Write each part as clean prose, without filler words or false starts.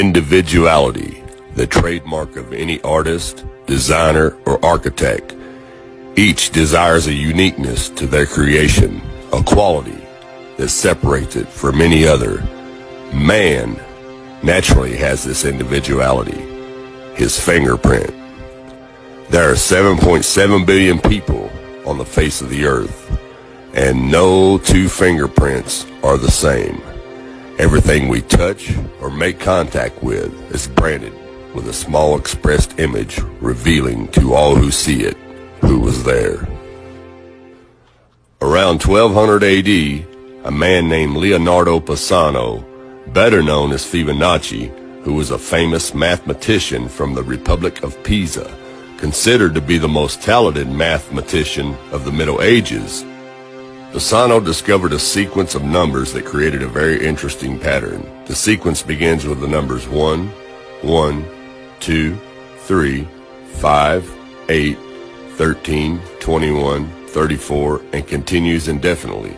Individuality, the trademark of any artist, designer, or architect. Each desires a uniqueness to their creation, a quality that separates it from any other. Man naturally has this individuality, his fingerprint. There are 7.7 billion people on the face of the earth, and no two fingerprints are the same. Everything we touch or make contact with is branded with a small expressed image revealing to all who see it who was there. Around 1200 AD, a man named Leonardo Pisano, better known as Fibonacci, who was a famous mathematician from the Republic of Pisa, considered to be the most talented mathematician of the Middle Ages, Pisano discovered a sequence of numbers that created a very interesting pattern. The sequence begins with the numbers 1, 1, 2, 3, 5, 8, 13, 21, 34, and continues indefinitely.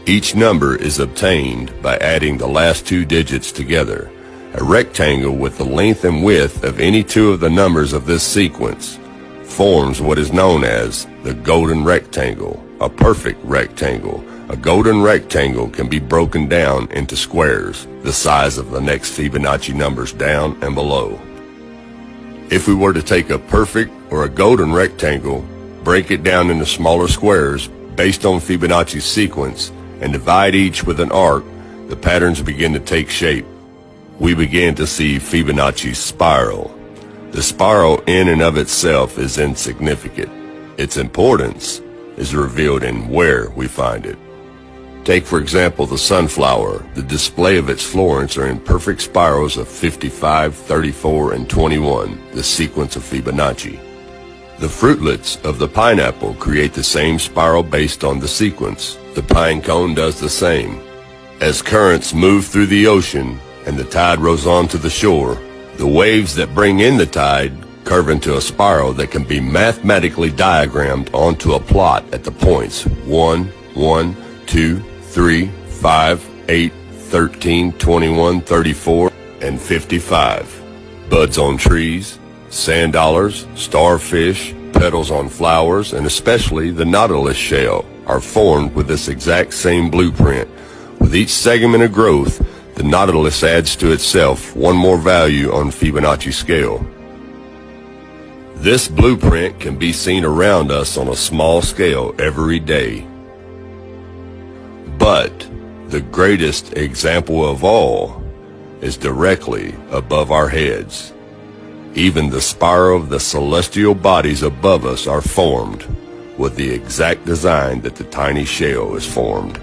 Each number is obtained by adding the last two digits together. A rectangle with the length and width of any two of the numbers of this sequence forms what is known as the golden rectangle, a perfect rectangle. A golden rectangle can be broken down into squares, the size of the next Fibonacci numbers down and below. If we were to take a perfect or a golden rectangle, break it down into smaller squares based on Fibonacci's sequence, and divide each with an arc, the patterns begin to take shape. We begin to see Fibonacci's spiral. The spiral in and of itself is insignificant. Its importance is revealed in where we find it. Take, for example, the sunflower. The display of its florets are in perfect spirals of 55, 34, and 21, the sequence of Fibonacci. The fruitlets of the pineapple create the same spiral based on the sequence. The pine cone does the same. As currents move through the ocean and the tide rolls on to the shore, the waves that bring in the tide curve into a spiral that can be mathematically diagrammed onto a plot at the points 1, 1, 2, 3, 5, 8, 13, 21, 34, and 55. Buds on trees, sand dollars, starfish, petals on flowers, and especially the nautilus shell are formed with this exact same blueprint. With each segment of growth, the nautilus adds to itself one more value on Fibonacci scale. This blueprint can be seen around us on a small scale every day. But the greatest example of all is directly above our heads. Even the spiral of the celestial bodies above us are formed with the exact design that the tiny shell is formed.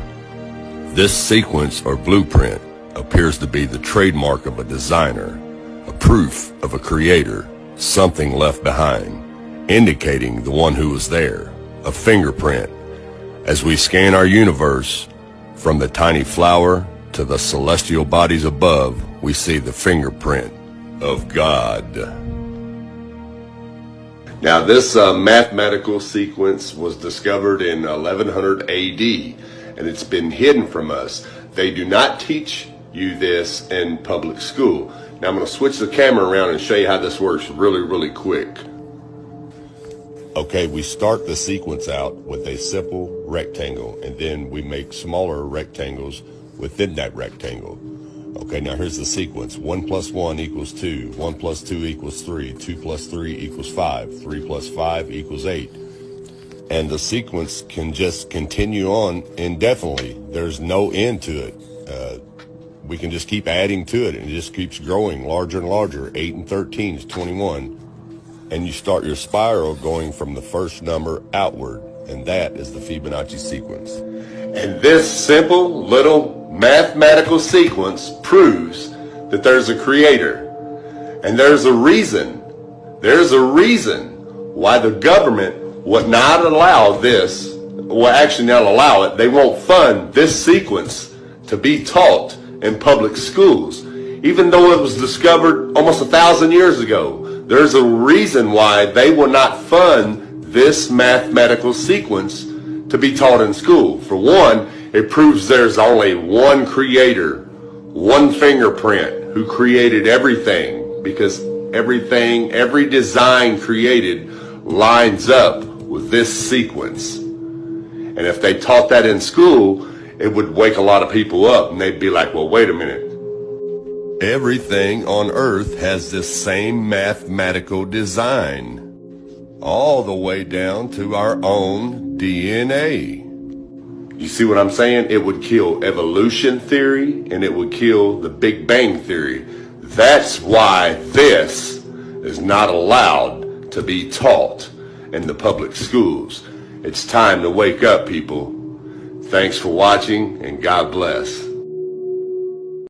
This sequence or blueprint appears to be the trademark of a designer, a proof of a creator, something left behind, indicating the one who was there, a fingerprint. As we scan our universe, from the tiny flower to the celestial bodies above, we see the fingerprint of God. Now this mathematical sequence was discovered in 1100 AD, and it's been hidden from us. They do not teach you this in public school. Now I'm going to switch the camera around and show you how this works really quick. Okay, we start the sequence out with a simple rectangle, and then we make smaller rectangles within that rectangle. Okay, now here's the sequence. 1 plus 1 equals 2. 1 plus 2 equals 3. 2 plus 3 equals 5. 3 plus 5 equals 8. And the sequence can just continue on indefinitely. There's no end to it. We can just keep adding to it, and it just keeps growing larger and larger. 8 and 13 is 21. And you start your spiral going from the first number outward, and that is the Fibonacci sequence. And this simple little mathematical sequence proves that there's a creator. And there's a reason why the government would not allow this, well actually not allow it, they won't fund this sequence to be taught in public schools. Even though it was discovered almost 1,000 years ago, there's a reason why they will not fund this mathematical sequence to be taught in school. For one, it proves there's only one creator, one fingerprint, who created everything, because everything, every design created lines up with this sequence. And if they taught that in school, it would wake a lot of people up, and they'd be like, well, wait a minute. Everything on Earth has this same mathematical design, all the way down to our own DNA. You see what I'm saying? It would kill evolution theory, and it would kill the Big Bang theory. That's why this is not allowed to be taught in the public schools. It's time to wake up, people. Thanks for watching, and God bless.